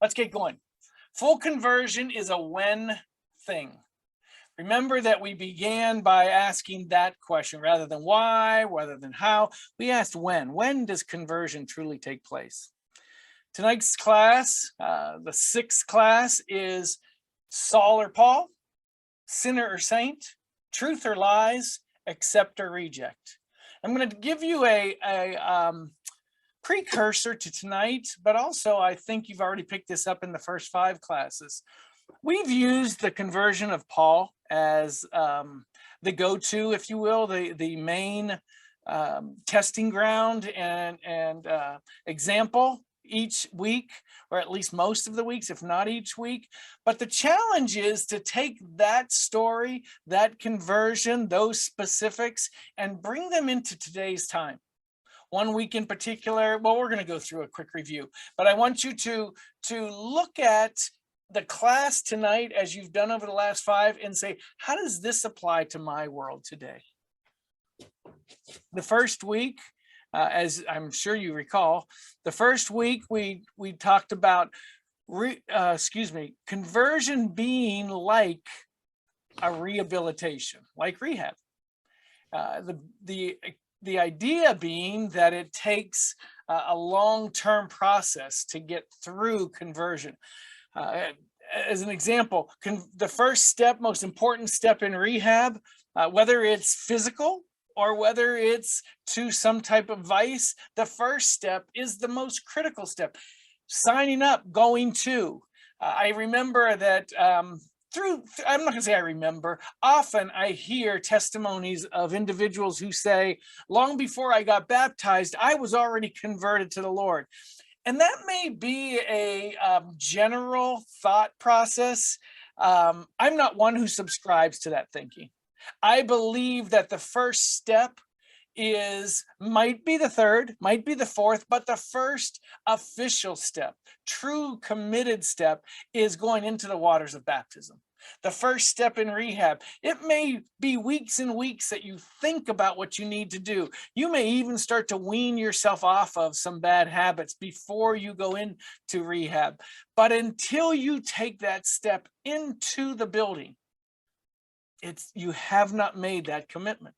Let's get going. Full conversion is a when thing. Remember that we began by asking that question rather than why, rather than how. We asked when. When does conversion truly take place? Tonight's class, the sixth class, is Saul or Paul, sinner or saint, truth or lies, accept or reject. I'm going to give you a precursor to tonight, but also I think you've already picked this up in the first 5 classes. We've used the conversion of Paul as the go-to, if you will, the main testing ground and example each week, or at least most of the weeks, if not each week. But the challenge is to take that story, that conversion, those specifics, and bring them into today's time. One week in particular, well, we're going to go through a quick review, but I want you to look at the class tonight as you've done over the last 5 and say, how does this apply to my world today? The first week, as I'm sure you recall, the first week we talked about conversion being like a rehabilitation, like rehab. The idea being that it takes a long-term process to get through conversion. As an example, the first step, most important step in rehab, whether it's physical or whether it's to some type of vice, the first step is the most critical step. Signing up, going to. I remember that I'm not going to say I remember, often I hear testimonies of individuals who say, long before I got baptized, I was already converted to the Lord. And that may be a general thought process. I'm not one who subscribes to that thinking. I believe that the first step might be the third, might be the fourth, but the first official step, true committed step, is going into the waters of baptism. The first step in rehab. It may be weeks and weeks that you think about what you need to do. You may even start to wean yourself off of some bad habits before you go into rehab. But until you take that step into the building, you have not made that commitment.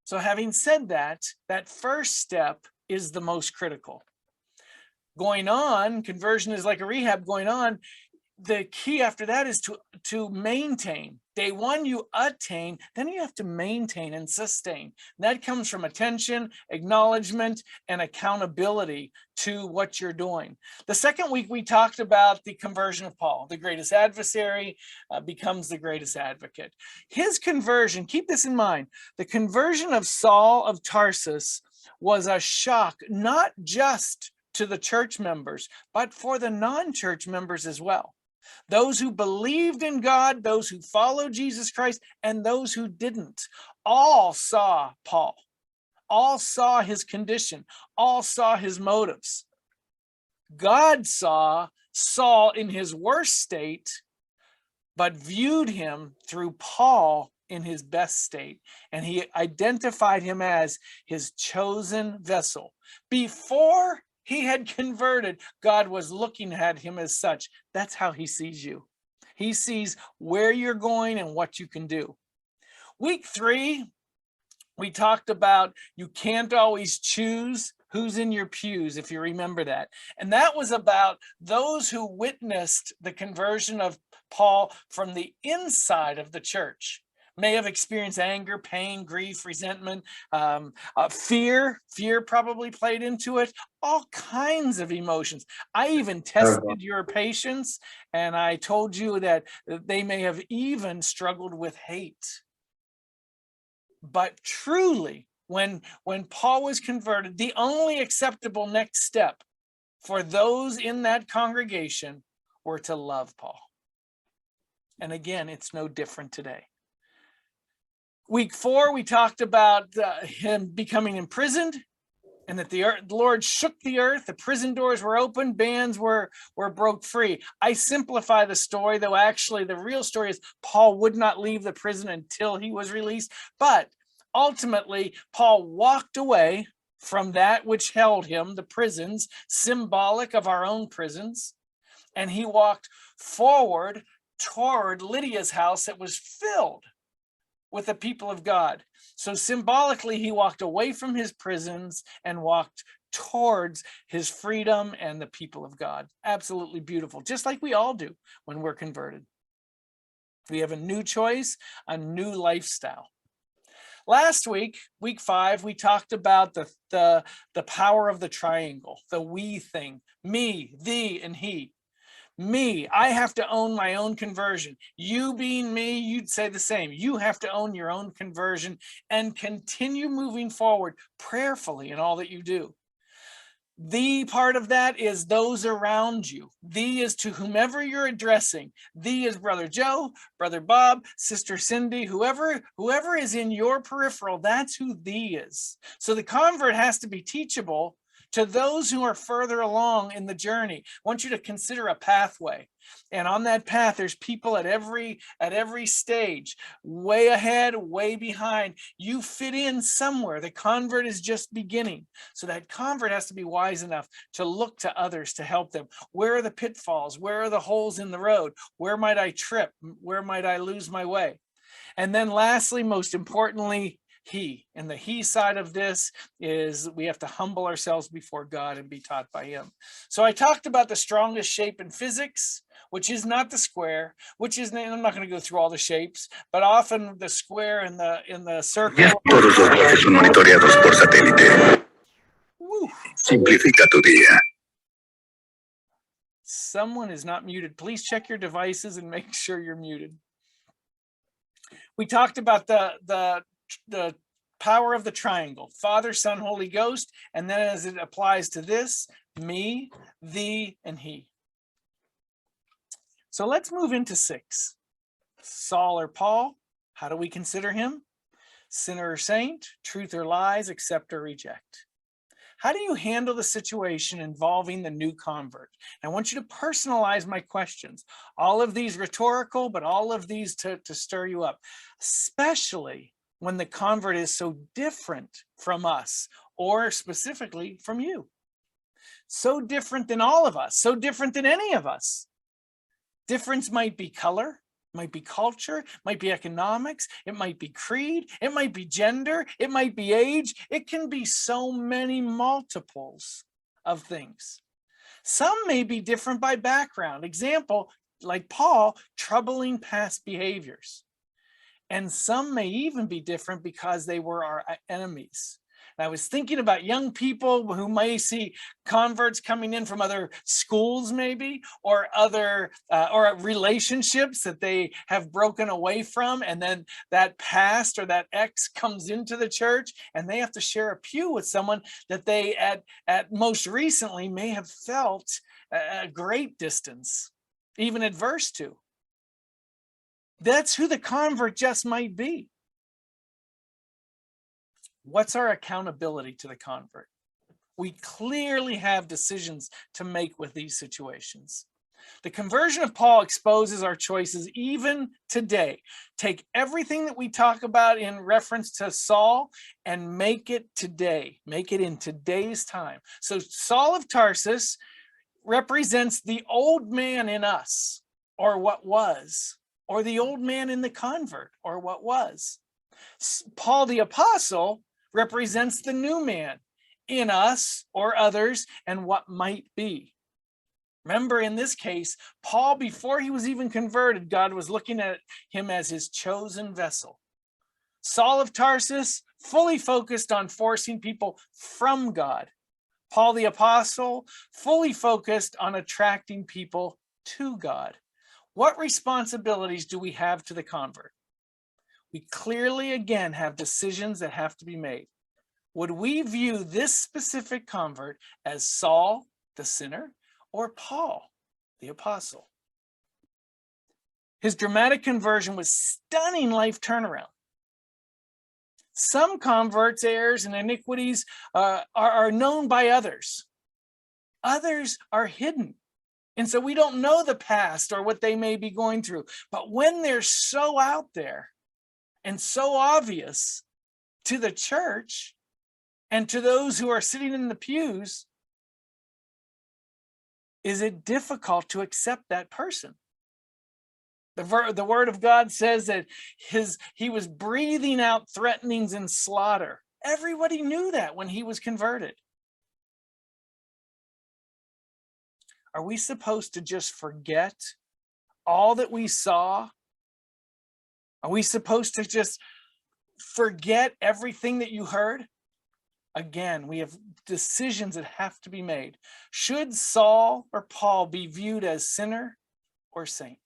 So having said that, that first step is the most critical. Going on, conversion is like a rehab. Going on, the key after that is to maintain. Day 1, you attain, then you have to maintain and sustain. That comes from attention, acknowledgement, and accountability to what you're doing. The second week, we talked about the conversion of Paul. The greatest adversary becomes the greatest advocate. His conversion, keep this in mind, the conversion of Saul of Tarsus was a shock, not just to the church members, but for the non-church members as well. Those who believed in God, those who followed Jesus Christ, and those who didn't, all saw Paul, all saw his condition, all saw his motives. God saw Saul in his worst state, but viewed him through Paul in his best state, and he identified him as his chosen vessel. Before he had converted, God was looking at him as such. That's how he sees you. He sees where you're going and what you can do. Week 3, we talked about you can't always choose who's in your pews, if you remember that. And that was about those who witnessed the conversion of Paul from the inside of the church. May have experienced anger, pain, grief, resentment, fear. Fear probably played into it. All kinds of emotions. I even tested your patience, and I told you that they may have even struggled with hate. But truly, when Paul was converted, the only acceptable next step for those in that congregation were to love Paul. And again, it's no different today. Week 4, we talked about him becoming imprisoned, and that the Lord shook the earth, the prison doors were open, bands were broke free. I simplify the story, though actually the real story is Paul would not leave the prison until he was released. But ultimately, Paul walked away from that which held him, the prisons, symbolic of our own prisons. and he walked forward toward Lydia's house that was filled with the people of God. So symbolically, he walked away from his prisons and walked towards his freedom and the people of God. Absolutely beautiful, just like we all do when we're converted. We have a new choice, a new lifestyle. Last week, week 5, we talked about the power of the triangle, the we thing, me, thee, and he. Me, I have to own my own conversion. You being me, you'd say the same. You have to own your own conversion and continue moving forward prayerfully in all that you do. The part of that is those around you. The is to whomever you're addressing. The is Brother Joe, Brother Bob, Sister Cindy, whoever is in your peripheral, that's who the is. So the convert has to be teachable to those who are further along in the journey. I want you to consider a pathway. And on that path, there's people at every stage, way ahead, way behind. You fit in somewhere. The convert is just beginning. So that convert has to be wise enough to look to others to help them. Where are the pitfalls? Where are the holes in the road? Where might I trip? Where might I lose my way? And then lastly, most importantly, he. And the he side of this is we have to humble ourselves before God and be taught by him. So I talked about the strongest shape in physics, which is not the square, which is, I'm not going to go through all the shapes, but often the square and the circle. Todos los bloques son monitoreados por satélite. Woo. Simplifica tu día. Someone is not muted. Please check your devices and make sure you're muted. We talked about the power of the triangle, Father, Son, Holy Ghost, and then as it applies to this, me, thee, and he. So let's move into 6. Saul or Paul, how do we consider him? Sinner or saint, truth or lies, accept or reject. How do you handle the situation involving the new convert? I want you to personalize my questions. All of these rhetorical, but all of these to stir you up, especially when the convert is so different from us, or specifically from you. So different than all of us, so different than any of us. Difference might be color, might be culture, might be economics, it might be creed, it might be gender, it might be age. It can be so many multiples of things. Some may be different by background. Example, like Paul, troubling past behaviors. And some may even be different because they were our enemies. And I was thinking about young people who may see converts coming in from other schools, maybe, or other or relationships that they have broken away from, and then that past or that ex comes into the church, and they have to share a pew with someone that they at most recently may have felt a great distance, even adverse to. That's who the convert just might be. What's our accountability to the convert? We clearly have decisions to make with these situations. The conversion of Paul exposes our choices even today. Take everything that we talk about in reference to Saul and make it today. Make it in today's time. So Saul of Tarsus represents the old man in us, or what was, or the old man in the convert, or what was. Paul the apostle represents the new man in us or others and what might be. Remember, in this case, Paul, before he was even converted, God was looking at him as his chosen vessel. Saul of Tarsus, fully focused on forcing people from God. Paul the apostle, fully focused on attracting people to God. What responsibilities do we have to the convert? We clearly, again, have decisions that have to be made. Would we view this specific convert as Saul, the sinner, or Paul, the apostle? His dramatic conversion was stunning life turnaround. Some converts' errors and iniquities are known by others. Others are hidden. And so we don't know the past or what they may be going through. But when they're so out there and so obvious to the church and to those who are sitting in the pews, Is it difficult to accept that person? The word of God says that he was breathing out threatenings and slaughter. Everybody knew that when he was converted. Are we supposed to just forget all that we saw? Are we supposed to just forget everything that you heard? Again, we have decisions that have to be made. Should Saul or Paul be viewed as sinner or saint?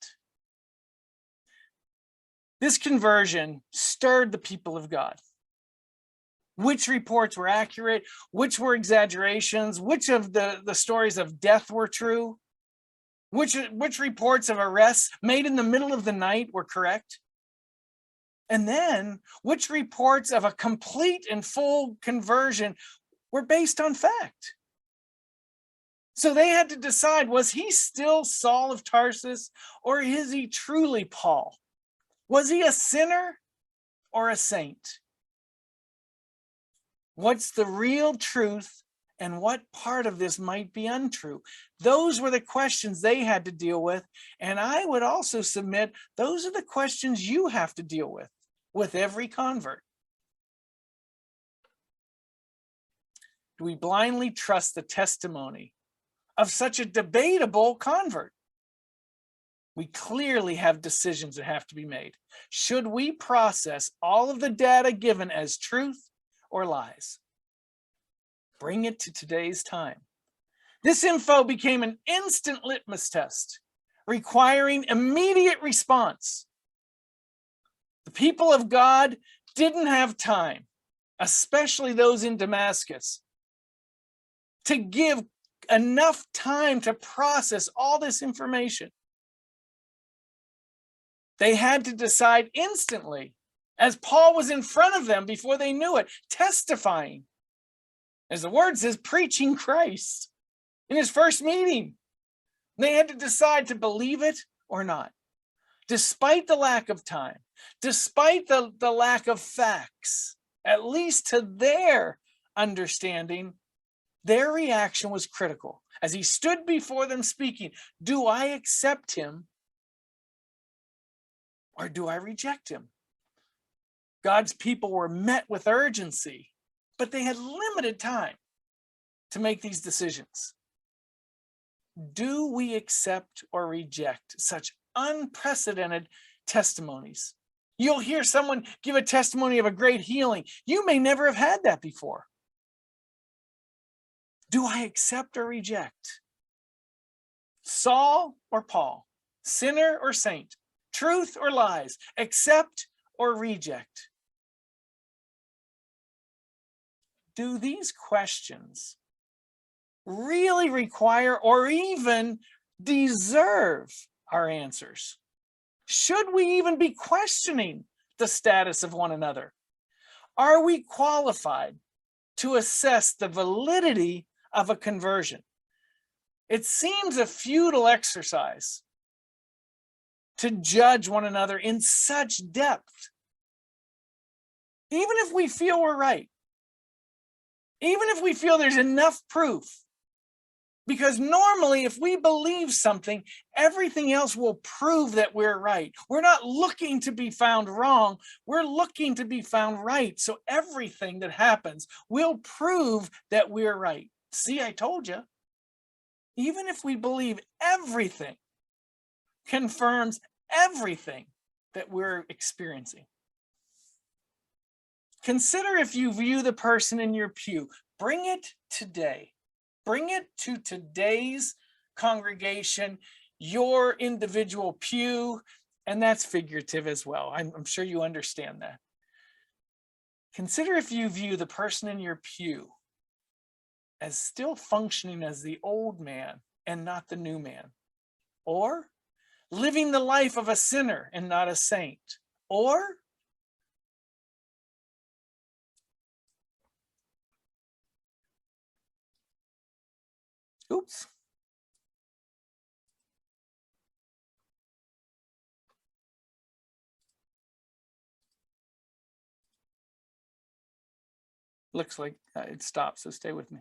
This conversion stirred the people of God. Which reports were accurate? Which were exaggerations? Which of the stories of death were true? Which reports of arrests made in the middle of the night were correct? And then, which reports of a complete and full conversion were based on fact? So they had to decide, was he still Saul of Tarsus, or is he truly Paul? Was he a sinner or a saint? What's the real truth, and what part of this might be untrue? Those were the questions they had to deal with. And I would also submit, those are the questions you have to deal with every convert. Do we blindly trust the testimony of such a debatable convert? We clearly have decisions that have to be made. Should we process all of the data given as truth or lies? Bring it to today's time. This info became an instant litmus test, requiring immediate response. The people of God didn't have time, especially those in Damascus, to give enough time to process all this information. They had to decide instantly, as Paul was in front of them before they knew it, testifying, as the word says, preaching Christ in his first meeting. They had to decide to believe it or not. Despite the lack of time, despite the lack of facts, at least to their understanding, their reaction was critical. As he stood before them speaking, do I accept him or do I reject him? God's people were met with urgency, but they had limited time to make these decisions. Do we accept or reject such unprecedented testimonies? You'll hear someone give a testimony of a great healing. You may never have had that before. Do I accept or reject? Saul or Paul? Sinner or saint? Truth or lies? Accept or reject? Do these questions really require or even deserve our answers? Should we even be questioning the status of one another? Are we qualified to assess the validity of a conversion? It seems a futile exercise to judge one another in such depth. Even if we feel we're right, even if we feel there's enough proof, because normally if we believe something, everything else will prove that we're right. We're not looking to be found wrong. We're looking to be found right. So everything that happens will prove that we're right. See, I told you. Even if we believe everything confirms everything that we're experiencing. Consider if you view the person in your pew. Bring it today. Bring it to today's congregation, your individual pew, and that's figurative as well. I'm sure you understand that. Consider if you view the person in your pew as still functioning as the old man and not the new man, or living the life of a sinner and not a saint, or oops. Looks like it stopped, so stay with me.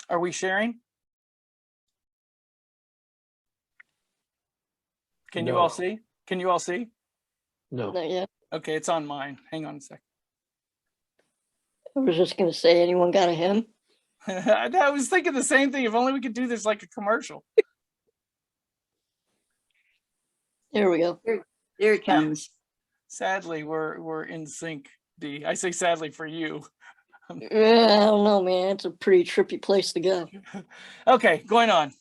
Are we sharing? Can you all see? Can you all see? No. Not yet. Okay, it's on mine. Hang on a second. I was just going to say, anyone got a hymn? I was thinking the same thing. If only we could do this like a commercial. There we go. There it comes. Sadly, we're in sync, D. I say sadly for you. Yeah, I don't know, man. It's a pretty trippy place to go. Okay, going on.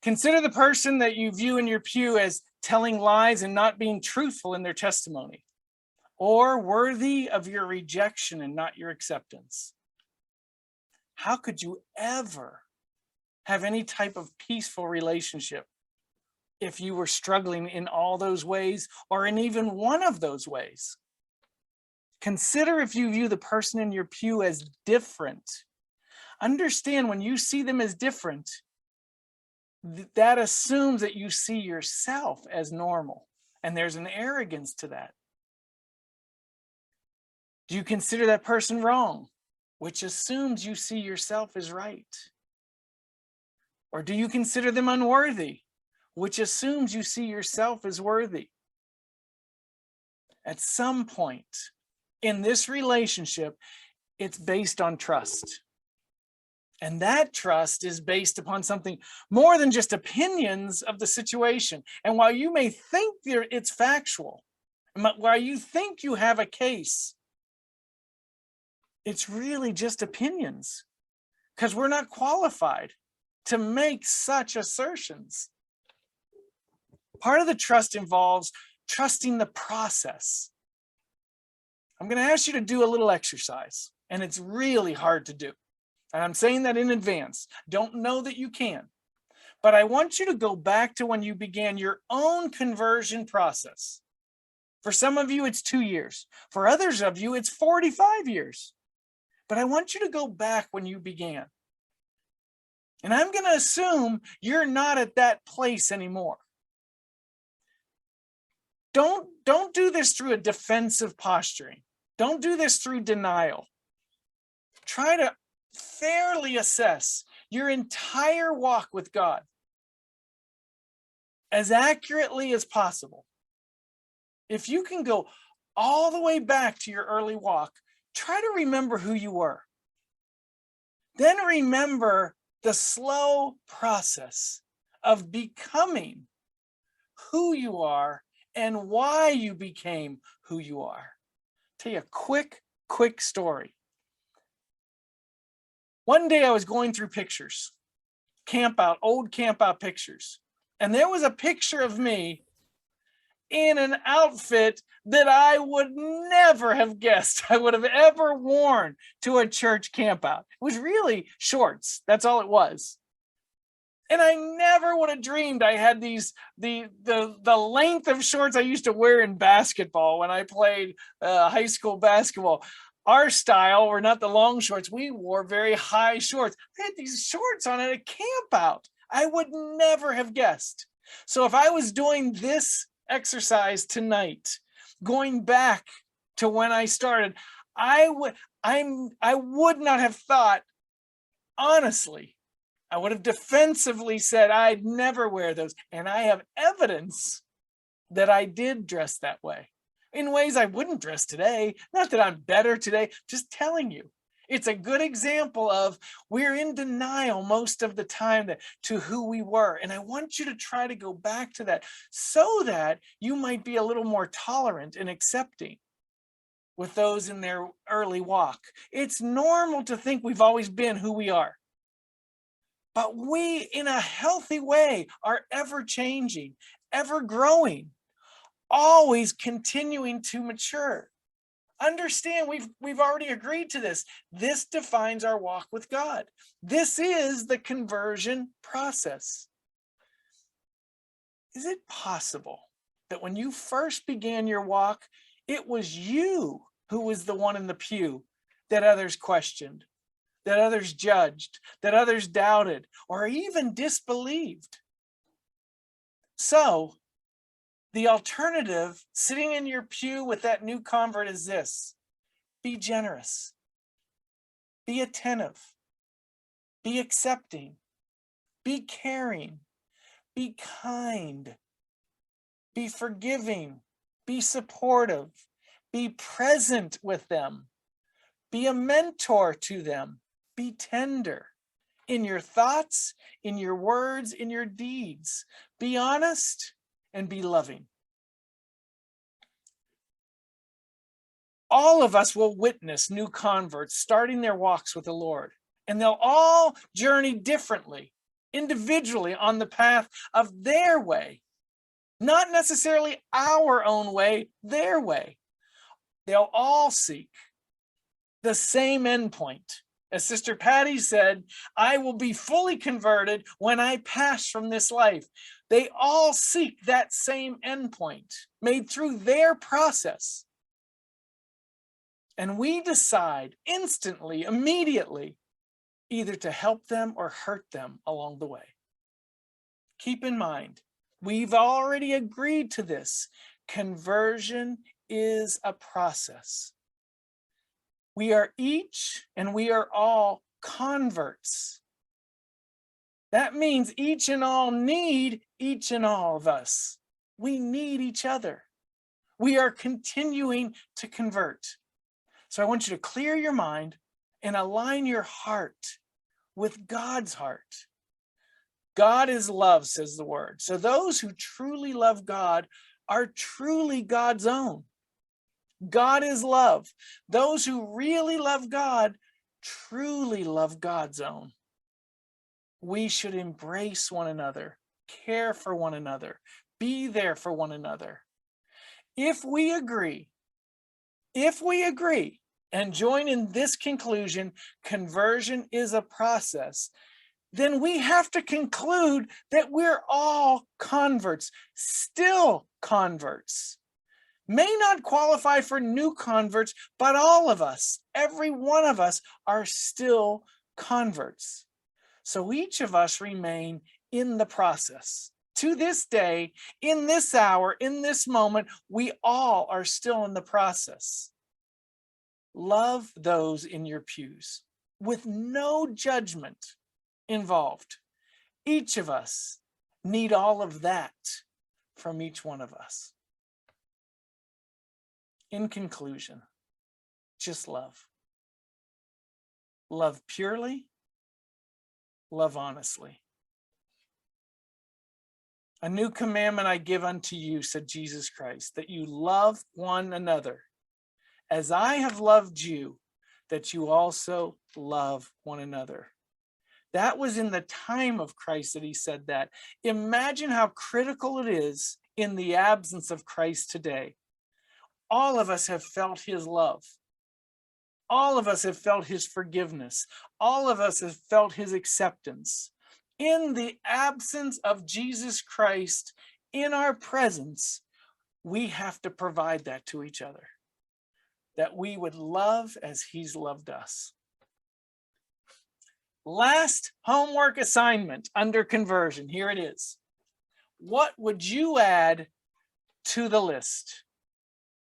Consider the person that you view in your pew as telling lies and not being truthful in their testimony, or worthy of your rejection and not your acceptance. How could you ever have any type of peaceful relationship if you were struggling in all those ways or in even one of those ways? Consider if you view the person in your pew as different. Understand when you see them as different, that assumes that you see yourself as normal, and there's an arrogance to that. Do you consider that person wrong, which assumes you see yourself as right? Or do you consider them unworthy, which assumes you see yourself as worthy? At some point in this relationship, it's based on trust. And that trust is based upon something more than just opinions of the situation. And while you may think it's factual, while you think you have a case, it's really just opinions, because we're not qualified to make such assertions. Part of the trust involves trusting the process. I'm going to ask you to do a little exercise, and it's really hard to do. And I'm saying that in advance. Don't know that you can. But I want you to go back to when you began your own conversion process. For some of you, it's 2 years. For others of you, it's 45 years. But I want you to go back when you began. And I'm going to assume you're not at that place anymore. Don't do this through a defensive posturing. Don't do this through denial. Try to fairly assess your entire walk with God as accurately as possible. If you can go all the way back to your early walk, try to remember who you were. Then remember the slow process of becoming who you are and why you became who you are. Tell you a quick story. One day I was going through pictures, old camp out pictures, and there was a picture of me in an outfit that I would never have guessed I would have ever worn to a church camp out. It was really shorts. That's all it was. And I never would have dreamed I had the length of shorts I used to wear in basketball when I played high school basketball. Our style were not the long shorts. We wore very high shorts. I had these shorts on at a camp out. I would never have guessed. So if I was doing this exercise tonight, going back to when I started, I would not have thought, honestly, I would have defensively said I'd never wear those. And I have evidence that I did dress that way in ways I wouldn't dress today. Not that I'm better today, just telling you. It's a good example of we're in denial most of the time to who we were. And I want you to try to go back to that so that you might be a little more tolerant and accepting with those in their early walk. It's normal to think we've always been who we are. But we, in a healthy way, are ever changing, ever growing, always continuing to mature. Understand, we've already agreed to this. This defines our walk with God. This is the conversion process. Is it possible that when you first began your walk, it was you who was the one in the pew that others questioned, that others judged, that others doubted, or even disbelieved? So, the alternative, sitting in your pew with that new convert, is this: be generous, be attentive, be accepting, be caring, be kind, be forgiving, be supportive, be present with them, be a mentor to them, be tender in your thoughts, in your words, in your deeds, be honest and be loving. All of us will witness new converts starting their walks with the Lord, and they'll all journey differently, individually on the path of their way, not necessarily our own way, their way. They'll all seek the same endpoint. As Sister Patty said, I will be fully converted when I pass from this life. They all seek that same endpoint made through their process. And we decide instantly, immediately, either to help them or hurt them along the way. Keep in mind, we've already agreed to this. Conversion is a process. We are each and we are all converts. That means each and all need each and all of us. We need each other. We are continuing to convert. So I want you to clear your mind and align your heart with God's heart. God is love, says the word. So those who truly love God are truly God's own. God is love. Those who really love God truly love God's own. We should embrace one another, care for one another, be there for one another. If we agree and join in this conclusion, conversion is a process, then we have to conclude that we're all converts, still converts. May not qualify for new converts, but all of us, every one of us, are still converts. So each of us remain in the process. To this day, in this hour, in this moment, we all are still in the process. Love those in your pews with no judgment involved. Each of us need all of that from each one of us. In conclusion, just love. Love purely, love honestly. A new commandment I give unto you, said Jesus Christ, that you love one another. As I have loved you, that you also love one another. That was in the time of Christ that he said that. Imagine how critical it is in the absence of Christ today. All of us have felt his love. All of us have felt his forgiveness. All of us have felt his acceptance. In the absence of Jesus Christ, in our presence, we have to provide that to each other, that we would love as he's loved us. Last homework assignment under conversion. Here it is. What would you add to the list?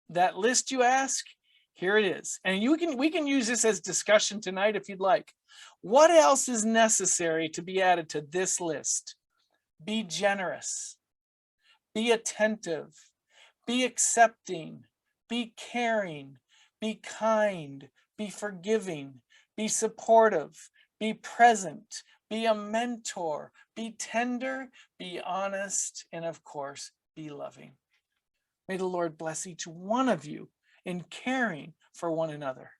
That list you ask, here it is. And we can use this as discussion tonight if you'd like. What else is necessary to be added to this list? Be generous, be attentive, be accepting, be caring, be kind, be forgiving, be supportive, be present, be a mentor, be tender, be honest, and of course, be loving. May the Lord bless each one of you in caring for one another.